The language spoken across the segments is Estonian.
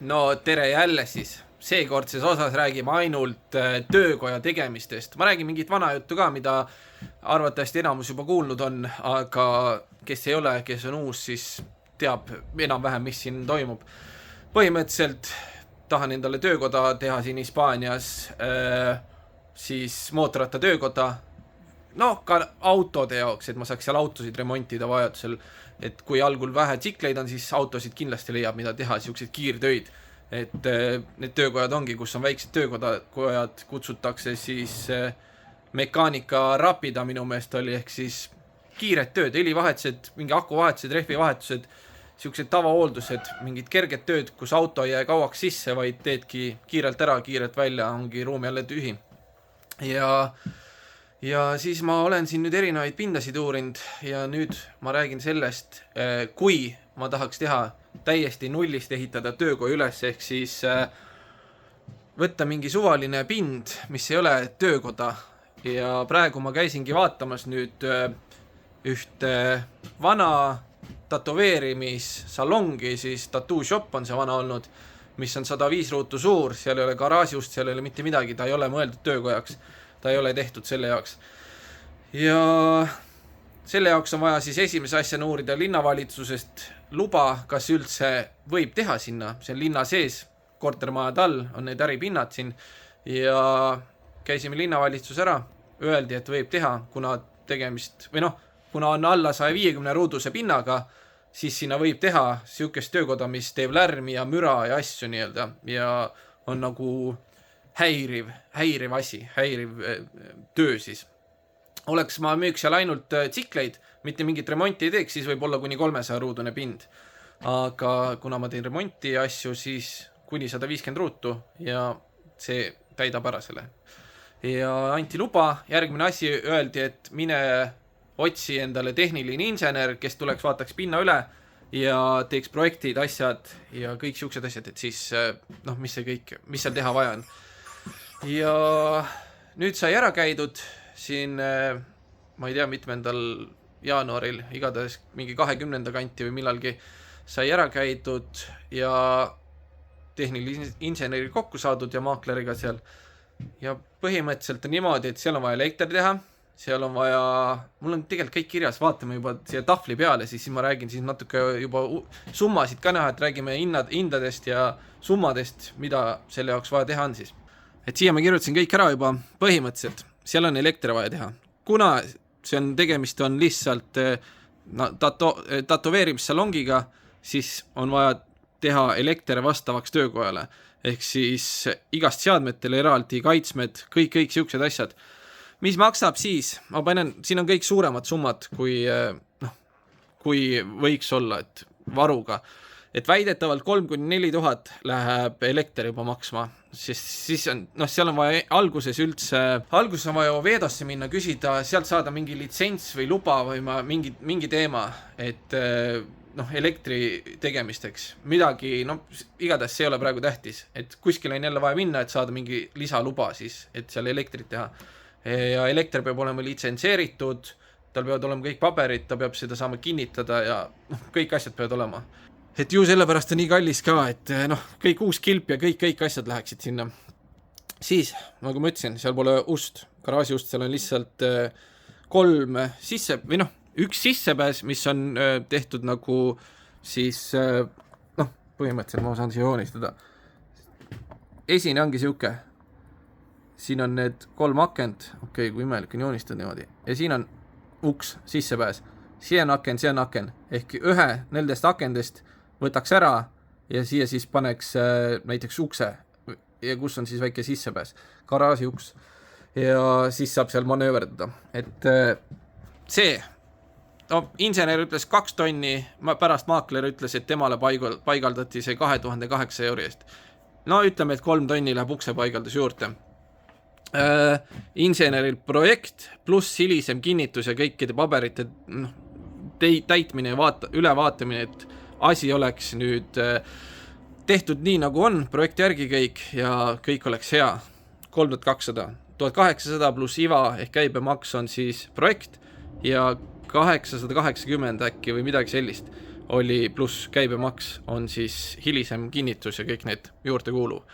No tere jälle siis. Seekordses osas räägime ainult töökoja tegemistest. Ma räägin mingit vana juttu ka, mida arvatavasti enamus juba kuulnud on, aga kes ei ole, kes on uus, siis teab enam-vähem, mis siin toimub. Põhimõtteliselt tahan endale töökoda teha siin Hispaanias, siis mootorratta töökoda, ka autode jaoks, et ma saaks seal autosid remontida vajadusel. Et kui algul vähe tsikleid on, siis autosid kindlasti leiab, mida teha, siukseid kiirtöid. Et need töökojad ongi, kus on väiksed töökojad, kutsutakse siis mekaanika rapida minu meelest oli, ehk siis kiired tööd, helivahetused, mingi akuvahetused, rehvivahetused, siuksed tavahooldused, mingid kerged tööd, kus auto ei jää kauaks sisse, vaid teedki kiirelt ära, kiirelt välja, ongi ruum jälle tühi. Ja siis ma olen siin nüüd erinevaid pindasid uurinud ja nüüd ma räägin sellest, kui ma tahaks teha täiesti nullist ehitada töökoja üles, ehk siis võtta mingi suvaline pind, mis ei ole töökoda. Ja praegu ma käisingi vaatamas nüüd ühte vana tatoveerimissalongi, siis tattoo shop on see vana olnud, mis on 105 ruutu suur, seal ei ole garaažiust, seal ei ole mitte midagi, ta ei ole mõeldud töökojaks. Ta ei ole tehtud selle jaoks. Ja selle jaoks on vaja siis esimese asjana uurida linnavalitsusest luba, kas üldse võib teha sinna. See on linna sees, kortermajad all, on need äripinnad siin. Ja käisime linnavalitsus ära, öeldi, et võib teha, kuna tegemist, kuna on alla 150 ruuduse pinnaga, siis sinna võib teha siukest töökoda, mis teeb lärmi ja müra ja asju nii-öelda. Ja on nagu häiriv asi, häiriv töö siis. Oleks ma müüks seal ainult tsikleid, mitte mingit remonti ei teeks, siis võib olla kuni 300 ruudune pind. Aga kuna ma teen remonti ja asju, siis kuni 150 ruutu ja see täidab ära selle. Ja anti luba, järgmine asi öeldi, et mine otsi endale tehniline insener, kes tuleks vaataks pinna üle ja teeks projektid, asjad ja kõik siuksed asjad, et siis mis seal teha vaja on. Ja nüüd sai ära käidud siin, ma ei tea, mitmendal jaanuaril, igatahes mingi 20. kanti või millalgi sai ära käidud ja tehnilise inseneri kokku saadud ja maakleriga seal. Ja põhimõtteliselt on niimoodi, et seal on vaja elekter teha, seal on vaja, mul on tegelikult kõik kirjas, vaatame juba siia tahvli peale, siis ma räägin siis natuke juba summasid ka näha, et räägime hindadest ja summadest, mida selle jaoks vaja teha on siis. Et siia ma kirjutasin kõik ära juba põhimõtteliselt, seal on elekter vaja teha. Kuna tegemist on lihtsalt tatoveerimissalongiga, siis on vaja teha elekter vastavaks töökojale. Ehk siis igast seadmetele eraldi kaitsmed, kõik siuksed asjad. Mis maksab siis? Ma panen, siin on kõik suuremad summad, kui võiks olla, et varuga. Et väidetavalt 3-4 tuhat läheb elekter juba maksma, sest siis on, seal on vaja alguses on vaja Ovedosse minna, küsida, sealt saada mingi litsents või luba või mingi teema, et elektri tegemisteks. Midagi, igatahes see ei ole praegu tähtis, et kuskil on jälle vaja minna, et saada mingi lisaluba siis, et seal elektrit teha. Ja elekter peab olema litsentseeritud, tal peavad olema kõik paberid, ta peab seda saama kinnitada ja kõik asjad peavad olema. Et ju sellepärast on nii kallis ka, et kõik uus kilp ja kõik asjad läheksid sinna. Siis, nagu ma ütlesin, seal pole ust, garaaži ust, seal on lihtsalt 3 üks sissepääs, mis on tehtud nagu siis, põhimõtteliselt ma saan siia joonistada. Esine ongi siuke. Siin on need 3 akent, kui imelik on joonistada niimoodi. Ja siin on uks, sissepääs. See on aken, ehk ühe nendest akendest võtaks ära ja siia siis paneks näiteks ukse ja kus on siis väike sissepääs, garaaži uks ja siis saab seal manööverdada. Et see, insener ütles 2 tonni, pärast maakler ütles, et temale paigaldati see 2008 euro eest. Ütleme, et 3 tonni läheb ukse paigaldus juurde. Inseneril projekt pluss hilisem kinnitus ja kõikide paberite täitmine ja ülevaatamine, et asi oleks nüüd tehtud nii, nagu on, projekti järgi kõik ja kõik oleks hea. 3200, 1800 pluss IVA ehk käibemaks on siis projekt ja 880 äkki või midagi sellist oli pluss käibemaks on siis hilisem kinnitus ja kõik need juurde kuuluv.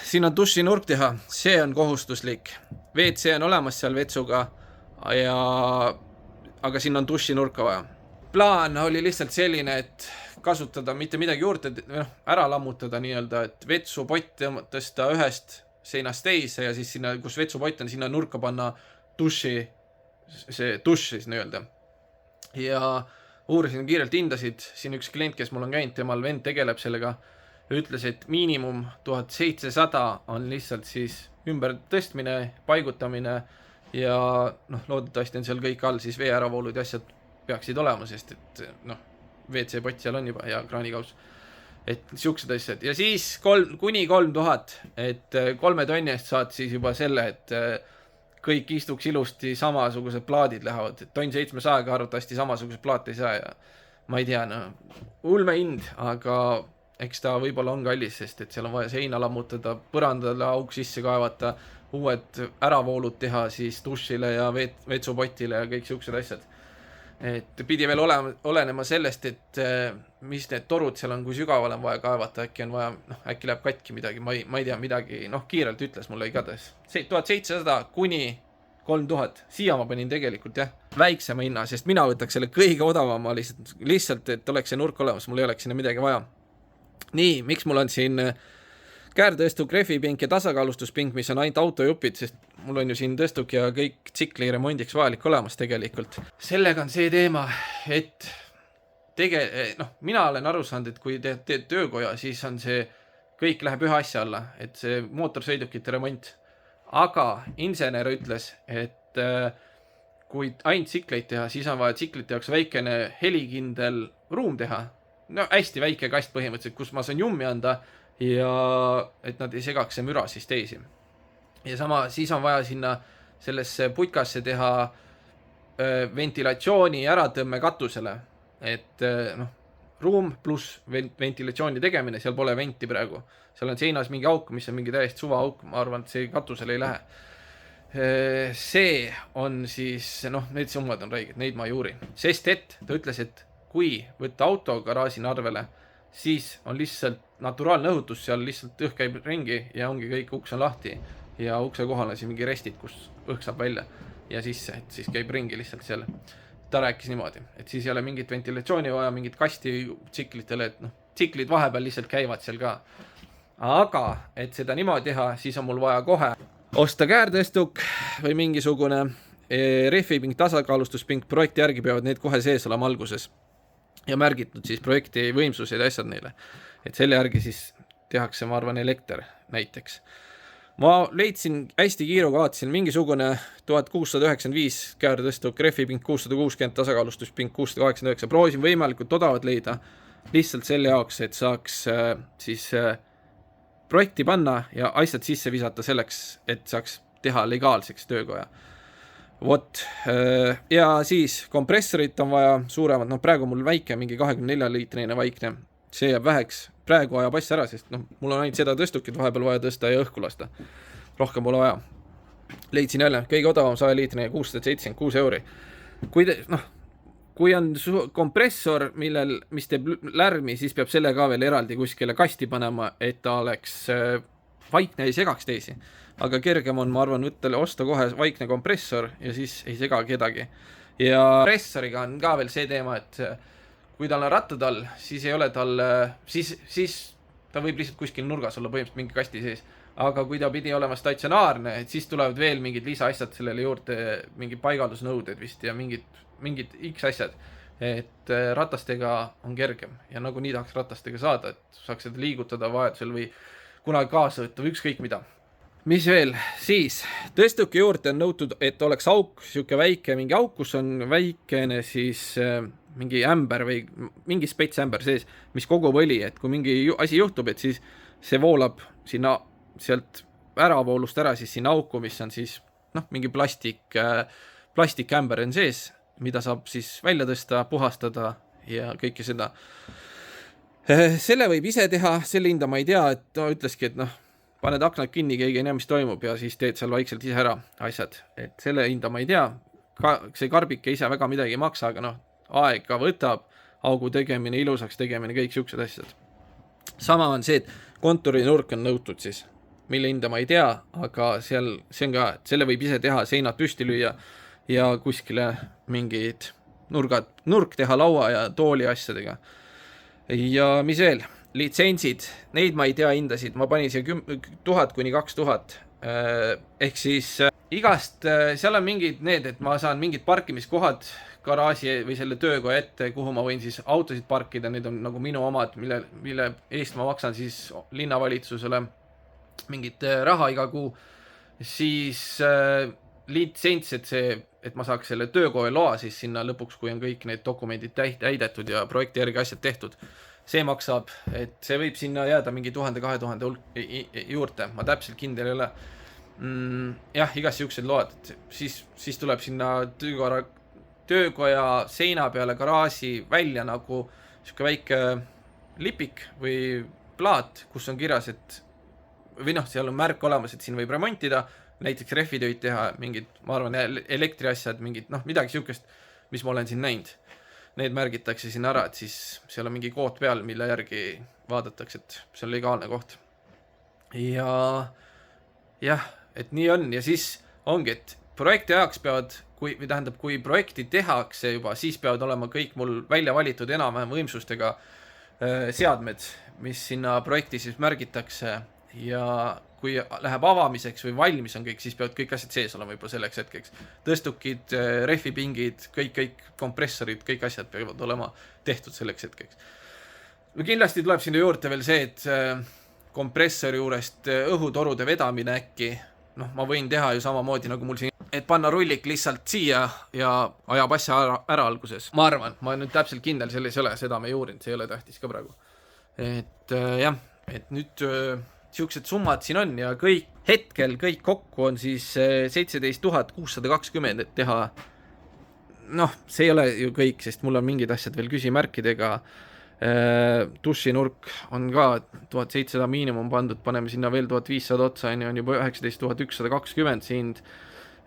Siin on dušinurk teha, see on kohustuslik. WC on olemas seal vetsuga, aga siin on dušinurka vaja. Plaan oli lihtsalt selline, et kasutada mitte midagi juurde, ära lammutada nii-öelda, et vetsupott tõsta ühest seinast teise ja siis sinna, kus vetsupott on, sinna nurka panna duši siis nii-öelda. Ja uurisin kiirelt hindasid, siin üks klient, kes mul on käinud, temal vend tegeleb sellega, ütles, et miinimum 1700 on lihtsalt siis ümber tõstmine, paigutamine ja loodetavasti on seal kõik all, siis vee äravoolud ja asjad peaksid olema, sest et WC-pott seal on juba ja kraanikaus. Et siuksed asjad. Ja siis kuni 3000, et 3 tonni eest saad siis juba selle, et kõik istuks ilusti, samasugused plaadid lähevad. Et tonn 700 arvatavasti samasugused plaat ei saa ja ma ei tea, ulme hind, aga eks ta võib-olla on kallis, sest et seal on vaja seina lammutada, põrandale auk sisse kaevata, uued äravoolud teha siis dušile ja vetsupotile ja kõik siuksed asjad. Et pidi veel olenema sellest, et mis need torud seal on, kui sügaval on vaja kaevata, äkki on vaja, äkki läheb katki midagi, ma ei tea midagi, kiirelt ütles mulle igatahes. 1700 kuni 3000, siia ma panin tegelikult väiksema hinna, sest mina võtaks selle kõige odavama lihtsalt, et oleks see nurk olemas, mul ei oleks sinna midagi vaja. Nii, miks mul on siin käärtõstuk, rehvipink ja tasakaalustuspink, mis on ainult autojupid, sest mul on ju siin tõstuk ja kõik tsikli remondiks vajalik olemas tegelikult. Sellega on see teema, et mina olen aru saanud, et kui teed töökoja, siis on see, kõik läheb ühe asja alla, et see mootorsõidukite remont. Aga insener ütles, et kui ainult tsikleid teha, siis on vaja tsiklite jaoks väikene helikindel ruum teha. Hästi väike kast põhimõtteliselt, kus ma saan jummi anda ja et nad ei segaks see müra siis teisi. Ja sama, siis on vaja sinna sellesse putkasse teha ventilatsiooni äratõmme katusele, et ruum pluss ventilatsiooni tegemine, seal pole venti praegu. Seal on seinas mingi auk, mis on mingi täiesti suva auk, ma arvan, et see katusele ei lähe. See on siis, need summad on räiged, neid ma ei uuri. Sest et ta ütles, et kui võtta auto garaažina arvele, siis on lihtsalt naturaalne õhutus, seal lihtsalt õhk käib ringi ja ongi kõik, uks on lahti ja ukse kohal on siin mingi restid, kus õhk saab välja ja sisse, et siis käib ringi lihtsalt seal. Ta rääkis niimoodi, et siis ei ole mingit ventilatsiooni vaja, mingit kasti tsiklitele, et tsiklid vahepeal lihtsalt käivad seal ka. Aga, et seda niimoodi teha, siis on mul vaja kohe osta käärtõstuk või mingisugune rehvipink, tasakaalustuspink, projekti järgi peavad need kohe sees olema alguses. Ja märgitud siis projekti võimsused ja asjad neile. Et selle järgi siis tehakse, ma arvan, elekter näiteks. Ma leidsin hästi kiiruga, vaatasin mingisugune 1695 käärtõstuk, rehvipink 660, tasakaalustuspink 689. Proovisin võimalikult odavad leida lihtsalt selle jaoks, et saaks siis projekti panna ja asjad sisse visata selleks, et saaks teha legaalseks töökoja. Ja siis kompressorit on vaja suuremad, praegu mul väike, mingi 24-liitrine vaikne, see jääb väheks, praegu ajab asja ära, sest mul on ainult seda tõstukit vahepeal vaja tõsta ja õhku lasta, rohkem pole vaja. Leidsin jälle, kõige odavam 100-liitrine 676 €. Kui on kompressor, mis teeb lärmi, siis peab selle ka veel eraldi kuskile kasti panema, et ta oleks vaikne ei segaks teisi. Aga kergem on, ma arvan, osta kohe vaikne kompressor ja siis ei sega kedagi. Ja kompressoriga on ka veel see teema, et kui tal on rattad all, siis ei ole tal, siis ta võib lihtsalt kuskil nurgas olla põhimõtteliselt mingi kasti sees. Aga kui ta pidi olema statsionaarne, et siis tulevad veel mingid lisaasjad sellele juurde, mingid paigaldusnõuded vist ja mingid X asjad. Et ratastega on kergem ja nagu nii tahaks ratastega saada, et saaks seda liigutada vajadusel või kunagi kaasa võtta või ükskõik mida. Mis veel? Siis tõstuki juurde on nõutud, et oleks auk, siuke väike mingi auk, kus on väikene siis mingi ämber või mingi spets ämber sees, mis kogub õli, et kui mingi asi juhtub, et siis see voolab sinna sealt äravoolust ära siis sinna auku, mis on siis mingi plastikämber on sees, mida saab siis välja tõsta, puhastada ja kõike seda. Selle võib ise teha, selle hinda ma ei tea, et ta ütleski, et paned aknad kinni, keegi ei näe, mis toimub ja siis teed seal vaikselt ise ära asjad. Et selle hinda ma ei tea, see karbike ise väga midagi ei maksa, aga aega võtab augu tegemine, ilusaks tegemine, kõik siuksed asjad. Sama on see, et kontorinurk on nõutud siis, mille hinda ma ei tea, aga seal, see on ka, et selle võib ise teha, seinad püsti lüüa ja kuskile mingid nurk teha laua ja tooli asjadega. Ja mis veel? Litsentsid, neid ma ei tea hindasid, ma panin siia 1000 kuni 2000. Ehk siis igast, seal on mingid need, et ma saan mingid parkimiskohad garaaži või selle töökoja ette, kuhu ma võin siis autosid parkida, need on nagu minu omad, mille eest ma maksan siis linnavalitsusele mingit raha iga kuu. Siis litsents, et ma saaks selle töökoja loa siis sinna lõpuks, kui on kõik need dokumendid täidetud ja projekti järgi asjad tehtud. See maksab, et see võib sinna jääda mingi 1000-2000 juurde, ma täpselt kindel ei ole. Jah, igas siuksed load, siis tuleb sinna töökoja seina peale garaaži välja nagu siuke väike lipik või plaat, kus on kirjas, et või noh, seal on märk olemas, et siin võib remontida, näiteks rehvitöid teha, mingid, ma arvan, elektriasjad, mingid, noh, midagi siukest, mis ma olen siin näinud. Need märgitakse siin ära, et siis seal on mingi kood peal, mille järgi vaadatakse, et see on legaalne koht. Ja jah, et nii on ja siis ongi, et projekti ajaks peavad, kui projekti tehakse juba, siis peavad olema kõik mul välja valitud enam-vähem võimsustega seadmed, mis sinna projekti siis märgitakse ja kui läheb avamiseks või valmis on kõik, siis peavad kõik asjad sees olema juba selleks hetkeks. Tõstukid, rehvipingid, kõik kompressorid, kõik asjad peavad olema tehtud selleks hetkeks. No kindlasti tuleb sinna juurde veel see, et kompressori juurest õhutorude vedamine äkki, noh, ma võin teha ju samamoodi nagu mul siin, et panna rullik lihtsalt siia ja ajab asja ära alguses. Ma arvan, ma nüüd täpselt kindel selles ei ole, seda me ei uurinud, see ei ole tähtis ka praegu. Et jah, et nüüd siuksed summad siin on ja hetkel kõik kokku on siis 17 620, et teha, noh, see ei ole ju kõik, sest mul on mingid asjad veel küsimärkidega, dušinurk on ka 1700 miinimum pandud, paneme sinna veel 1500 otsa, on juba 19 120 sind,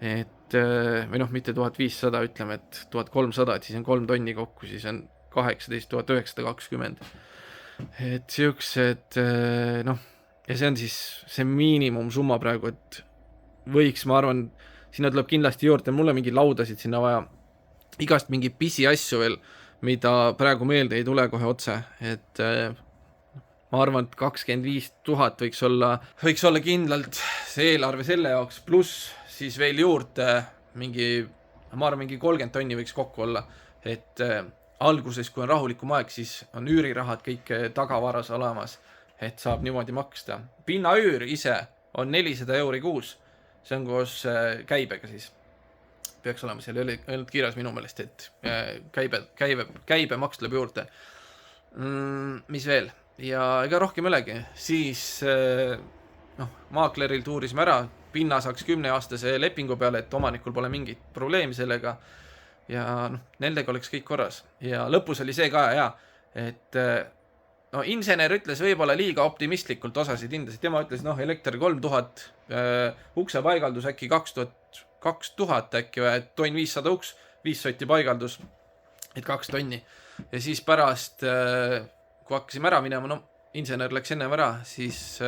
et või noh, mitte 1500, ütleme, et 1300, et siis on 3 tonni kokku, siis on 18 920, et siuksed, noh, ja see on siis see miinimumsumma praegu, et võiks, ma arvan, sinna tuleb kindlasti juurde, mul on mingi laudasid sinna vaja, igast mingi pisi asju veel, mida praegu meelde ei tule kohe otse, et ma arvan, et 25 000 võiks olla kindlalt see eelarve selle jaoks, pluss siis veel juurde ma arvan, mingi 30 tonni võiks kokku olla, et alguses, kui on rahulikum aeg, siis on üürirahad kõik tagavaras olemas, et saab niimoodi maksta. Pinnaüür ise on 400 € kuus, see on koos käibega siis. Peaks olema, seal ei olnud kirjas minu meelest, et käibemaks tuleb juurde. Mis veel? Ja ega rohkem olegi. Siis maakleril tuurisime ära, pinna saaks 10-aastase lepingu peale, et omanikul pole mingit probleemi sellega. Ja nendega oleks kõik korras. Ja lõpus oli see ka hea, et insener ütles võib-olla liiga optimistlikult osasid hindasid. Tema ütles, elekter 3000, ukse paigaldus äkki 2000 äkki või, et tonn 500 uks, 5 sotti paigaldus, et 2 tonni. Ja siis pärast, kui hakkasime ära minema, insener läks ennem ära, siis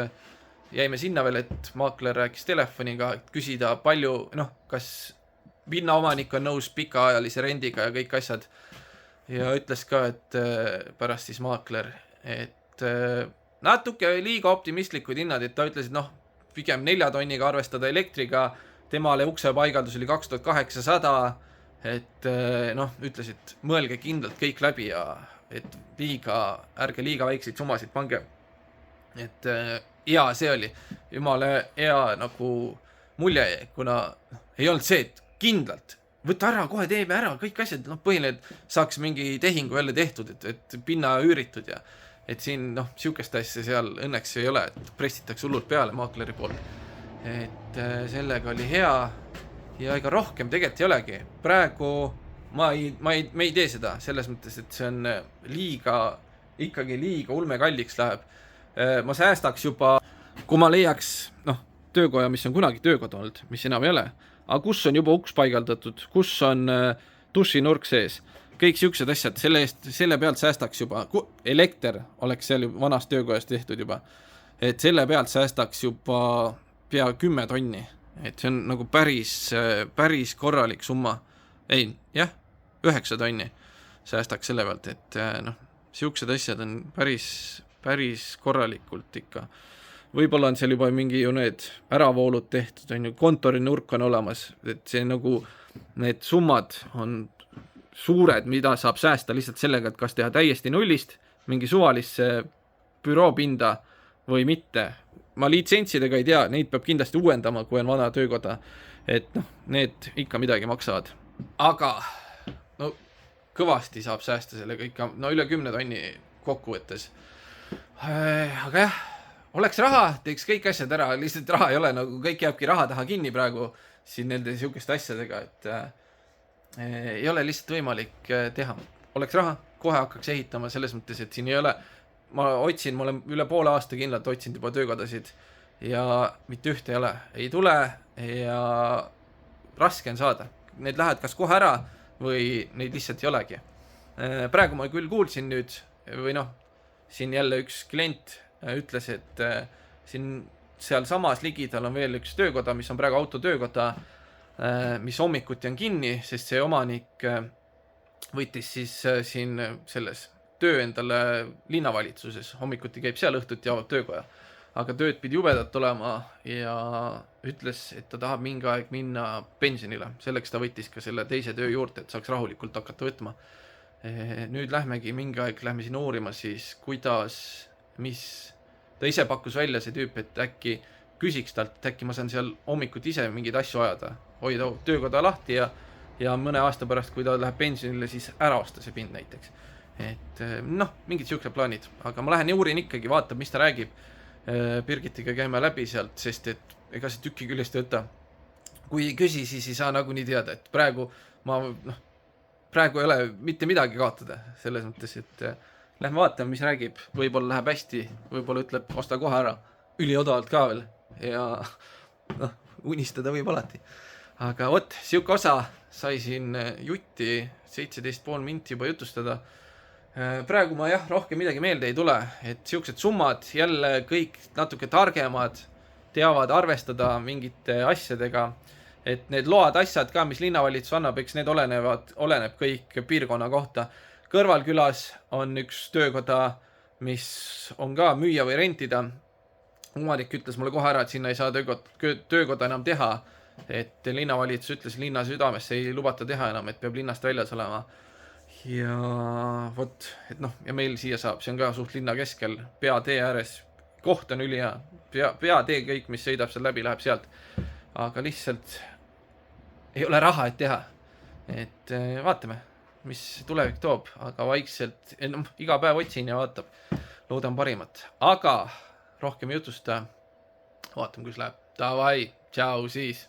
jäime sinna veel, et maakler rääkis telefoniga, et küsida palju, kas pinnaomanik on nõus pikaajalise rendiga ja kõik asjad. Ja ütles ka, et pärast siis maakler, et natuke liiga optimistlikud hinnad, et ta ütles, et pigem 4 tonniga arvestada elektriga, temale ukse paigaldus oli 2800, et ütles, et mõelge kindlalt kõik läbi ja et ärge liiga väikseid summasid pange. Et hea see oli, jumala hea nagu mulje, kuna ei olnud see, et kindlalt võta ära, kohe teeme ära, kõik asjad, põhiline, et saaks mingi tehingu jälle tehtud, et pinna üüritud ja et siin, siukest asja seal õnneks ei ole, et pressitakse hullult peale maakleri poolt. Et sellega oli hea ja ega rohkem tegelikult ei olegi. Praegu me ei tee seda, selles mõttes, et see on ikkagi liiga ulmekalliks läheb. Ma säästaks juba, kui ma leiaks, töökoja, mis on kunagi töökod olnud, mis enam ei ole, aga kus on juba uks paigaldatud, kus on dušinurk sees, kõik siuksed asjad, selle pealt säästaks juba, elekter oleks seal vanas töökojas tehtud juba, et selle pealt säästaks juba pea 10 tonni, et see on nagu päris korralik summa, ei, jah, 9 tonni säästaks selle pealt, et noh, siuksed asjad on päris korralikult ikka. Võib-olla on seal juba mingi ju need äravoolud tehtud, on ju, kontorinurk on olemas, et see nagu, need summad on suured, mida saab säästa lihtsalt sellega, et kas teha täiesti nullist mingi suvalisse büroopinda või mitte. Ma litsentsidega ei tea, neid peab kindlasti uuendama, kui on vana töökoda, et noh, need ikka midagi maksavad. Aga no kõvasti saab säästa sellega ikka, no üle 10 tonni kokkuvõttes. Aga jah, oleks raha, teeks kõik asjad ära, lihtsalt raha ei ole, nagu kõik jääbki raha taha kinni praegu siin nende siukeste asjadega, et ei ole lihtsalt võimalik teha. Oleks raha, kohe hakkaks ehitama selles mõttes, et siin ei ole, ma olen üle poole aasta kindlalt otsinud juba töökodasid ja mitte ühte ei ole, ei tule ja raske on saada. Need lähevad kas kohe ära või neid lihtsalt ei olegi. Praegu ma küll kuulsin nüüd, või noh, siin jälle üks klient ütles, et siin seal samas ligidal on veel üks töökoda, mis on praegu autotöökoda, mis hommikuti on kinni, sest see omanik võttis siis siin selles töö endale linnavalitsuses, hommikuti käib seal, õhtuti avab töökoja. Aga tööd pidi jubedalt olema ja ütles, et ta tahab mingi aeg minna pensionile. Selleks ta võttis ka selle teise töö juurde, et saaks rahulikult hakata võtma. Nüüd lähmegi mingi aeg, lähme siin uurima siis, kuidas, mis ta ise pakkus välja see tüüp, et äkki küsiks talt, et äkki ma saan seal hommikuti ise mingeid asju ajada, hoida töökoda lahti ja mõne aasta pärast, kui ta läheb pensionile, siis ära osta see pind näiteks. Et noh, mingid siuksed plaanid, aga ma lähen ja uurin ikkagi, vaatab, mis ta räägib. Birgitiga käime läbi sealt, sest et ega see tükki küljest ei võta. Kui ei küsi, siis ei saa nagunii teada, et praegu ei ole mitte midagi kaotada selles mõttes, et lähme vaatame, mis räägib, võib-olla läheb hästi, võib-olla ütleb, osta kohe ära, üliodavalt ka veel ja noh, unistada võib alati. Aga vot, siuke osa sai siin jutti 17,5 minti juba jutustada. Praegu ma jah, rohkem midagi meelde ei tule, et siuksed summad jälle kõik natuke targemad teavad arvestada mingite asjadega, et need load asjad ka, mis linnavalitsus annab, eks need oleneb kõik piirkonna kohta. Kõrvalkülas on üks töökoda, mis on ka müüa või rentida. Omanik ütles mulle kohe ära, et sinna ei saa töökoda enam teha, et linnavalitsus ütles, linna südamesse ei lubata teha enam, et peab linnast väljas olema. Ja vot, et noh, ja meil siia saab, see on ka suht linna keskel, peatee ääres, koht on ülihea, peatee kõik, mis sõidab seal läbi, läheb sealt, aga lihtsalt ei ole raha, et teha, et vaatame, mis tulevik toob, aga vaikselt, iga päev otsin ja vaatab, loodan parimat, aga rohkem jutusta, vaatame, kus läheb, davai, tšau siis.